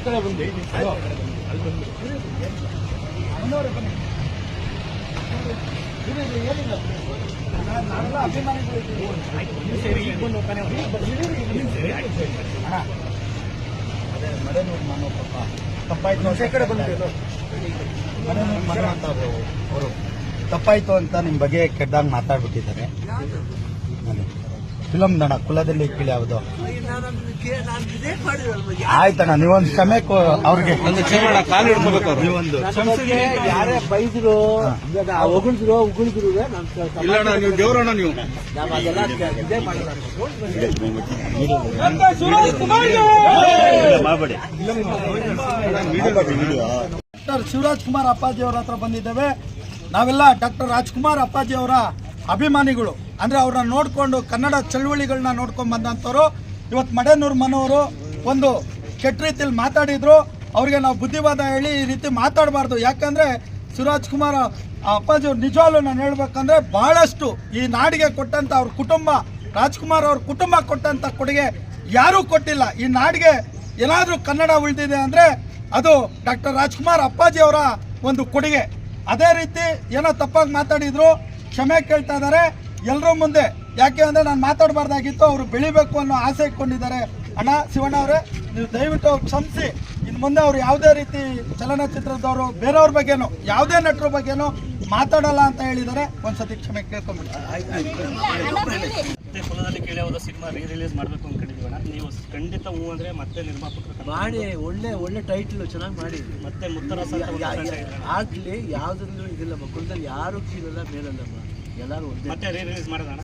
ಕಡೆ ಬಂದು ನಾನೆಲ್ಲ ಅಭಿಮಾನಿಗಳು ಅದೇ ಮಡೆನೂರು ಮನೋ ಪಾಪ ತಪ್ಪಾಯ್ತು ಕಡೆ ಬಂದಿದ್ದು ಮಡೆನೂರು ಮನೋ ಅಂತ ಅವರು ತಪ್ಪಾಯ್ತು ಅಂತ ನಿಮ್ಮ ಬಗ್ಗೆ ಕೆಟ್ಟದಾಗ ಮಾತಾಡ್ಬಿಟ್ಟಿದ್ದಾರೆ. ಫಿಲಮ್ ನಡ ಕುಲದಲ್ಲಿ ಕೀಳಿ ಯಾವುದು ಆಯ್ತಣ್ಣ, ನೀವೊಂದು ಕ್ಷಮೆ ಅವ್ರಿಗೆ ಕಾಲು ಹಿಡ್ಕೋಬೇಕು. ನೀವೊಂದು ಯಾರೇ ಬೈದ್ರು ಉಗುಳಿದ್ರು ಇಲ್ಲ ನೀವು ದೇವ್ರಣ್ಣ ನೀವು ಡಾಕ್ಟರ್ ಶಿವರಾಜ್ ಕುಮಾರ್ ಅಪ್ಪಾಜಿ ಅವರ ಹತ್ರ ಬಂದಿದ್ದೇವೆ. ನಾವೆಲ್ಲ ಡಾಕ್ಟರ್ ರಾಜ್ಕುಮಾರ್ ಅಪ್ಪಾಜಿ ಅವರ ಅಭಿಮಾನಿಗಳು. ಅಂದ್ರೆ ಅವ್ರನ್ನ ನೋಡ್ಕೊಂಡು ಕನ್ನಡ ಚಳುವಳಿಗಳನ್ನ ನೋಡ್ಕೊಂಡು ಬಂದಂಥವ್ರು. ಇವತ್ತು ಮಡೆನೂರು ಮನೋರು ಒಂದು ಕೆಟ್ಟ ರೀತಿಯಲ್ಲಿ ಮಾತಾಡಿದ್ರು. ಅವ್ರಿಗೆ ನಾವು ಬುದ್ಧಿವಾದ ಹೇಳಿ ಈ ರೀತಿ ಮಾತಾಡಬಾರ್ದು. ಯಾಕಂದ್ರೆ ಶಿವರಾಜ್ ಕುಮಾರ್ ಅಪ್ಪಾಜಿ ಅವ್ರು ನಿಜವಾಗ್ಲೂ ನಾನು ಹೇಳ್ಬೇಕಂದ್ರೆ ಬಹಳಷ್ಟು ಈ ನಾಡಿಗೆ ಕೊಟ್ಟಂತ ಅವ್ರ ಕುಟುಂಬ, ರಾಜ್ಕುಮಾರ್ ಅವ್ರ ಕುಟುಂಬ ಕೊಟ್ಟಂತ ಕೊಡುಗೆ ಯಾರೂ ಕೊಟ್ಟಿಲ್ಲ. ಈ ನಾಡಿಗೆ ಏನಾದರೂ ಕನ್ನಡ ಉಳಿದಿದೆ ಅಂದ್ರೆ ಅದು ಡಾಕ್ಟರ್ ರಾಜ್ಕುಮಾರ್ ಅಪ್ಪಾಜಿ ಅವರ ಒಂದು ಕೊಡುಗೆ. ಅದೇ ರೀತಿ ಏನೋ ತಪ್ಪಾಗಿ ಮಾತಾಡಿದ್ರು, ಕ್ಷಮೆ ಕೇಳ್ತಾ ಇದ್ದಾರೆ ಎಲ್ಲರೂ ಮುಂದೆ. ಯಾಕೆ ಅಂದರೆ ನಾನು ಮಾತಾಡಬಾರ್ದಾಗಿತ್ತು, ಅವರು ಬೆಳಿಬೇಕು ಅನ್ನೋ ಆಸೆ ಇಟ್ಕೊಂಡಿದ್ದಾರೆ. ಅಣ್ಣ ಶಿವಣ್ಣ ಅವರೇ, ನೀವು ದಯವಿಟ್ಟು ಅವ್ರು ಕ್ಷಮಿಸಿ. ಇನ್ನು ಮುಂದೆ ಅವರು ಯಾವುದೇ ರೀತಿ ಚಲನಚಿತ್ರದವರು ಬೇರೆಯವ್ರ ಬಗ್ಗೆನೋ ಯಾವುದೇ ನಟರ ಬಗ್ಗೆನೋ ಮಾತಾಡಲ್ಲ ಅಂತ ಹೇಳಿದ್ದಾರೆ. ಒಂದ್ಸತಿ ಕ್ಷಮೆ ಕೇಳ್ಕೊಂಡ್ಬಿಟ್ಟು ಕುಲದಲ್ಲಿ ಕೇಳಿದ ಸಿನಿಮಾ ರಿಲೀಸ್ ಮಾಡಬೇಕು ಅನ್ಕೊಂಡಿದ್ದೀವಣ್ಣ. ನೀವು ಖಂಡಿತ ಹೂ ಅಂದರೆ ಮತ್ತೆ ನಿರ್ಮಾಪಕರು ಮಾಡಿ ಒಳ್ಳೆ ಟೈಟ್ಲು ಚೆನ್ನಾಗಿ ಮಾಡಿ ಮತ್ತೆ ಮುತ್ತರ ಆಗಲಿ. ಯಾವುದ್ರಲ್ಲೂ ಇದಿಲ್ಲ, ಕುಲದಲ್ಲಿ ಯಾರು ಕೀಳಲ್ಲ ಮೇಲಲ್ಲಮ್ಮ, ಎಲ್ಲರೂ ಮತ್ತೆ ರಿಲೀಸ್ ಮಾಡೋಣ.